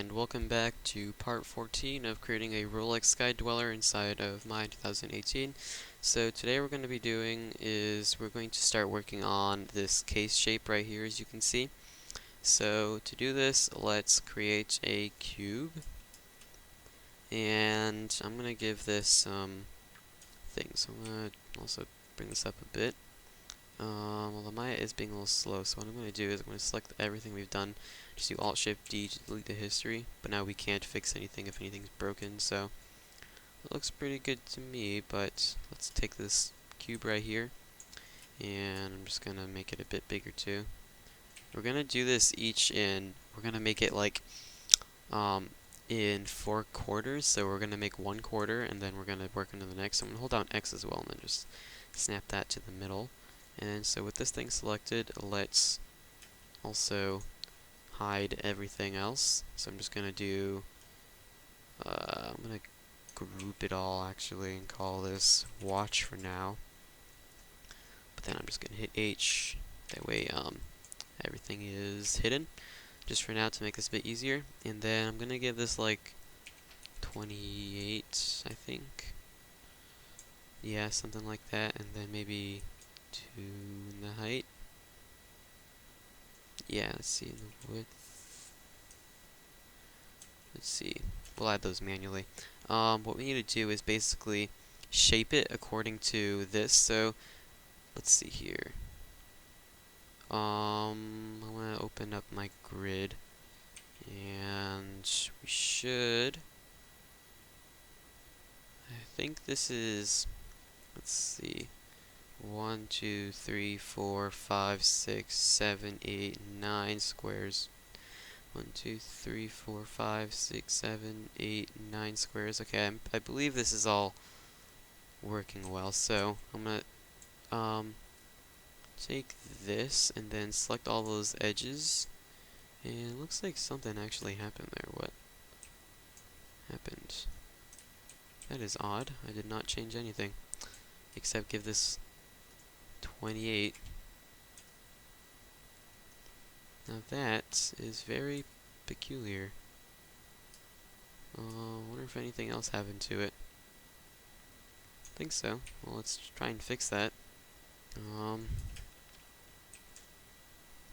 and welcome back to part 14 of creating a Rolex Sky Dweller inside of Mine 2018. So today we're going to be doing is we're going to start working on this case shape right here, as you can see. So to do this, let's create a cube, and I'm going to give this some things. I'm going to also bring this up a bit. Although Maya is being a little slow, so what I'm going to do is I'm going to select everything we've done, just do Alt-Shift-D to delete the history, but now we can't fix anything if anything's broken, so it looks pretty good to me. But let's take this cube right here, and I'm just going to make it a bit bigger too. We're going to do this we're going to make it like in 4 quarters, so we're going to make 1 quarter, and then we're going to work into the next. I'm going to hold down X as well, and then just snap that to the middle. And so with this thing selected, let's also hide everything else. So I'm just going to do, I'm going to group it all actually and call this watch for now. But then I'm just going to hit H, that way everything is hidden, just for now to make this a bit easier. And then I'm going to give this like 28, I think. Yeah, something like that, and then maybe 2 in the height. Yeah, let's see, in the width. Let's see, we'll add those manually. What we need to do is basically shape it according to this. So let's see here. I'm gonna open up my grid, and we should. I think this is. Let's see. 1, 2, 3, 4, 5, 6, 7, 8, 9 squares. 1, 2, 3, 4, 5, 6, 7, 8, 9 squares. Okay, I believe this is all working well. So I'm gonna take this and then select all those edges. And it looks like something actually happened there. What happened? That is odd. I did not change anything except give this 28. Now that is very peculiar. Wonder if anything else happened to it. I think so. Well, let's try and fix that.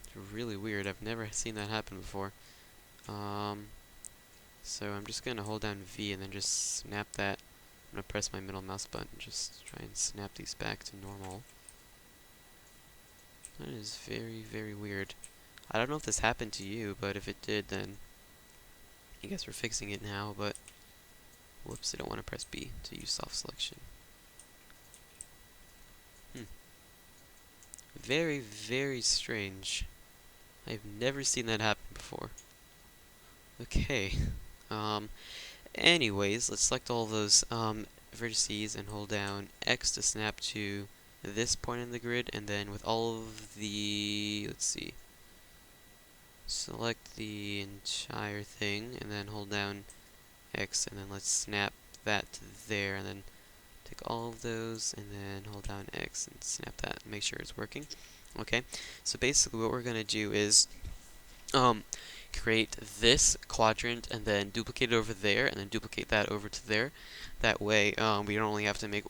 It's really weird. I've never seen that happen before. So I'm just gonna hold down V and then just snap that. I'm gonna press my middle mouse button, just try and snap these back to normal. That is very, very weird. I don't know if this happened to you, but if it did, then I guess we're fixing it now. But whoops, I don't want to press B to use soft selection. Very, very strange. I've never seen that happen before. Okay. Anyways, let's select all those vertices and hold down X to snap to this point in the grid, and then with all of the, let's see, select the entire thing and then hold down X, and then let's snap that to there, and then take all of those and then hold down X and snap that and make sure it's working. Okay, so basically what we're going to do is create this quadrant and then duplicate it over there and then duplicate that over to there. That way we don't only have to make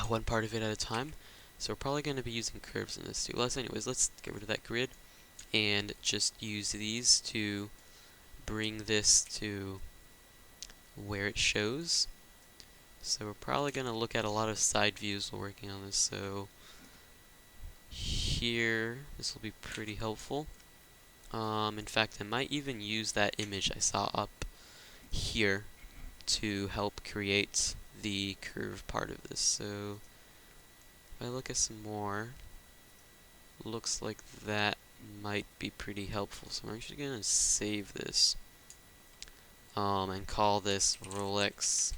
one part of it at a time. So we're probably going to be using curves in this too. Well, anyways, let's get rid of that grid and just use these to bring this to where it shows. So we're probably going to look at a lot of side views while working on this. So here, this will be pretty helpful. In fact, I might even use that image I saw up here to help create the curve part of this. So if I look at some more, looks like that might be pretty helpful. So I'm actually going to save this and call this Rolex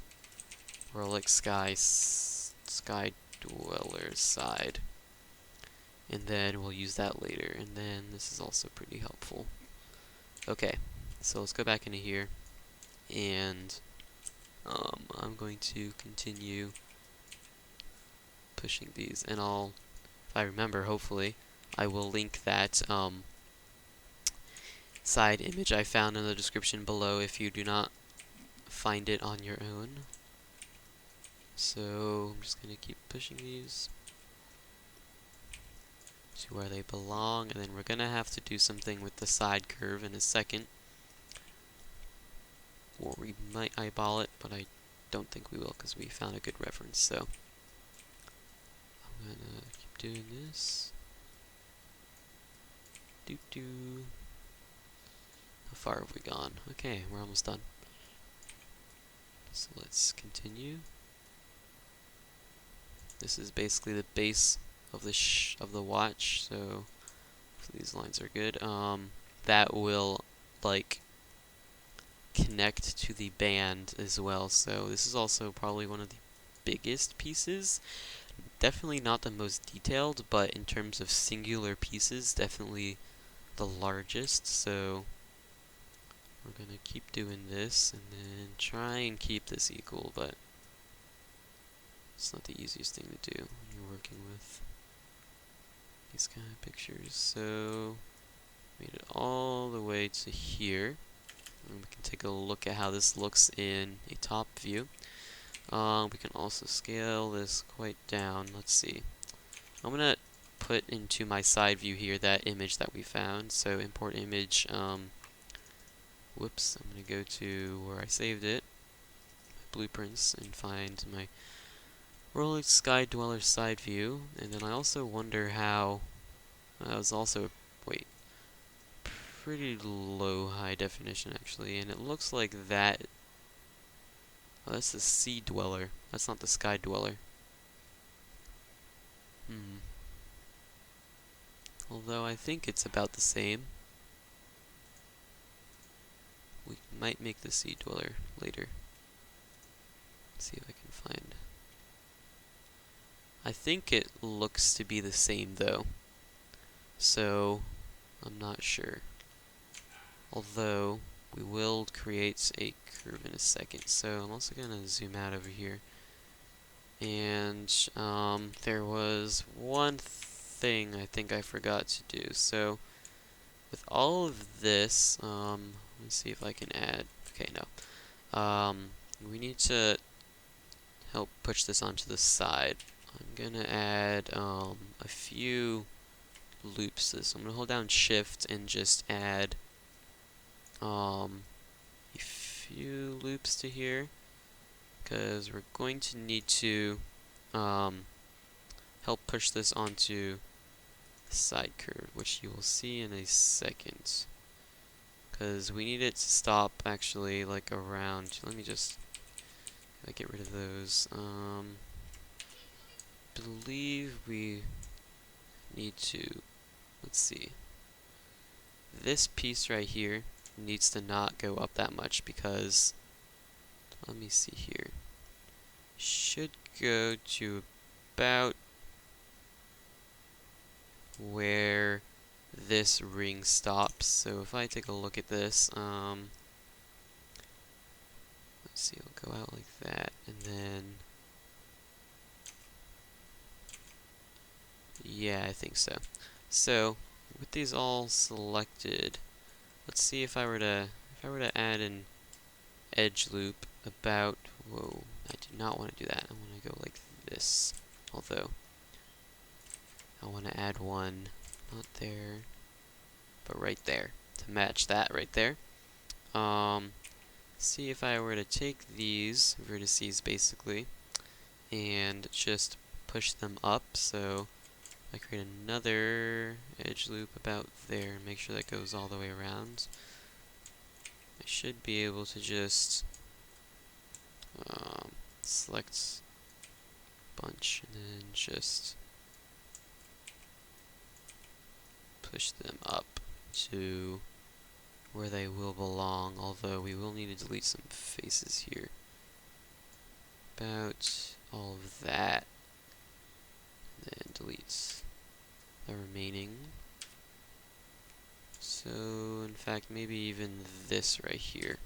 Sky Dweller side. And then we'll use that later, and then this is also pretty helpful. Okay, so let's go back into here, and I'm going to continue pushing these, and if I remember, hopefully, I will link that side image I found in the description below if you do not find it on your own. So I'm just gonna keep pushing these to where they belong, and then we're gonna have to do something with the side curve in a second. Or we might eyeball it, but I don't think we will because we found a good reference. So I'm gonna keep doing this. Doo-doo. How far have we gone? Okay, we're almost done. So let's continue. This is basically the base of the watch, so these lines are good. That will like connect to the band as well. So this is also probably one of the biggest pieces. Definitely not the most detailed, but in terms of singular pieces, definitely the largest. So we're gonna keep doing this and then try and keep this equal, but it's not the easiest thing to do when you're working with these kind of pictures. So made it all the way to here. And we can take a look at how this looks in a top view. We can also scale this quite down. Let's see. I'm gonna put into my side view here that image that we found. So import image. Whoops. I'm gonna go to where I saved it, my blueprints, and find my Rolex Sky Dweller side view. And then I also wonder how. That was also pretty low high definition actually, and it looks like that. Oh, that's the Sea Dweller. That's not the Sky Dweller. Although I think it's about the same. We might make the Sea Dweller later. Let's see if I can find. I think it looks to be the same though, so I'm not sure. Although we will create a curve in a second, so I'm also gonna zoom out over here. And there was one thing I think I forgot to do. So with all of this, let me see if I can add. Okay, no. We need to help push this onto the side. I'm gonna add a few loops to this. I'm gonna hold down Shift and just add a few loops to here, because we're going to need to help push this onto the side curve, which you will see in a second. Because we need it to stop actually like around. Let me just get rid of those. Believe we need to. Let's see. This piece right here needs to not go up that much because. Let me see here. Should go to about where this ring stops. So if I take a look at this, let's see, it'll go out like that, and then, yeah, I think so. So with these all selected, let's see if I were to add an edge loop about. Whoa, I do not want to do that. I want to go like this. Although I want to add one, not there, but right there to match that right there. See if I were to take these vertices basically and just push them up. So I create another edge loop about there and make sure that goes all the way around. I should be able to just select bunch and then just push them up to where they will belong, although we will need to delete some faces here. About all of that. Then delete the remaining. So, in fact, maybe even this right here.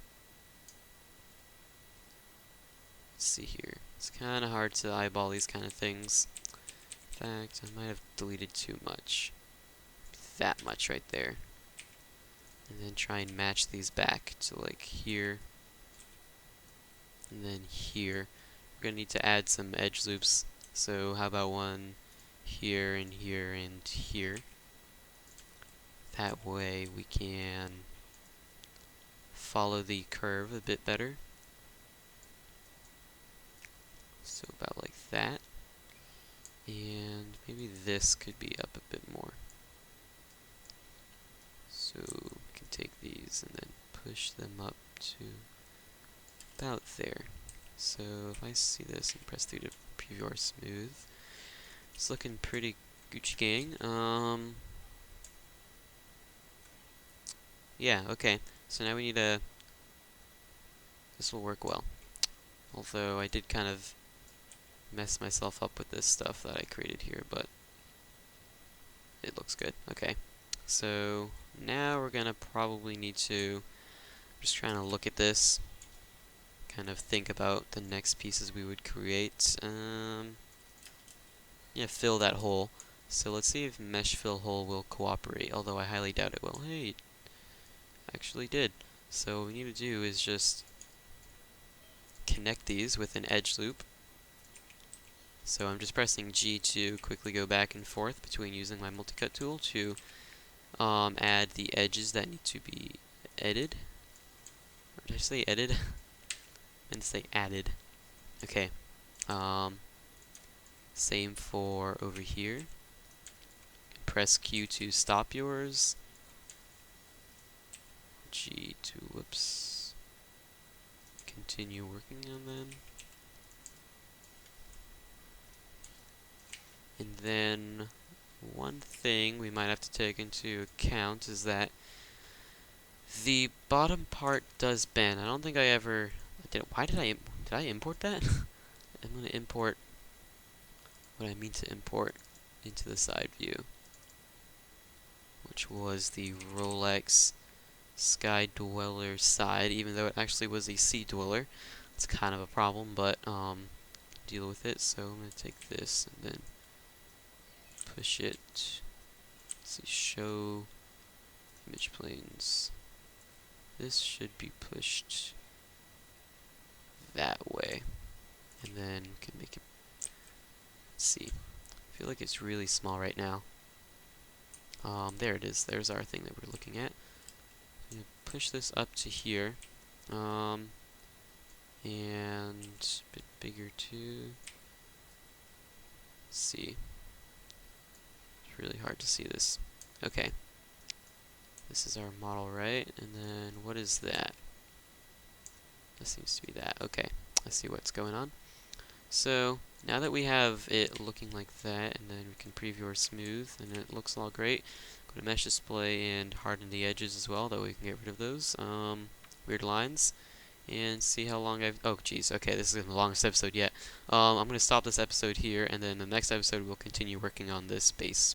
Let's see here. It's kind of hard to eyeball these kind of things. In fact, I might have deleted too much. That much right there. and then try and match these back to like here and then here. We're gonna need to add some edge loops, so how about one here and here and here. That way we can follow the curve a bit better. So about like that. And maybe this could be up a bit more. So we can take these and then push them up to about there. So if I see this and press through to preview or smooth, it's looking pretty Gucci gang. Yeah, okay. So now we need a... This will work well. Although I did kind of mess myself up with this stuff that I created here, but it looks good. Okay. So now we're gonna probably need to... Just trying to look at this. Kind of think about the next pieces we would create. Yeah, fill that hole. So let's see if mesh fill hole will cooperate, although I highly doubt it will. Hey, it actually did. So what we need to do is just connect these with an edge loop. So I'm just pressing G to quickly go back and forth between using my multicut tool to add the edges that need to be edited. Or did I say edited? I meant to say added. Okay. Same for over here. Press Q to stop yours. G to, whoops, continue working on them. And then one thing we might have to take into account is that the bottom part does bend. I don't think I ever did. Why did I import that? I'm going to import what I mean to import into the side view, which was the Rolex Sky Dweller side, even though it actually was a Sea Dweller. It's kind of a problem, but deal with it. So I'm going to take this and then push it. Let's see, show image planes. This should be pushed that way, and then we can make it. Let's see. I feel like it's really small right now. There it is. There's our thing that we're looking at. Push this up to here, and a bit bigger too. Let's see. It's really hard to see this. Okay. This is our model, right? And then what is that? This seems to be that. Okay. I see what's going on. So now that we have it looking like that, and then we can preview or smooth, and it looks all great. Go to mesh display and harden the edges as well. That way we can get rid of those weird lines. And see how long I've... Oh, geez. Okay, this is the longest episode yet. I'm going to stop this episode here, and then the next episode we'll continue working on this base.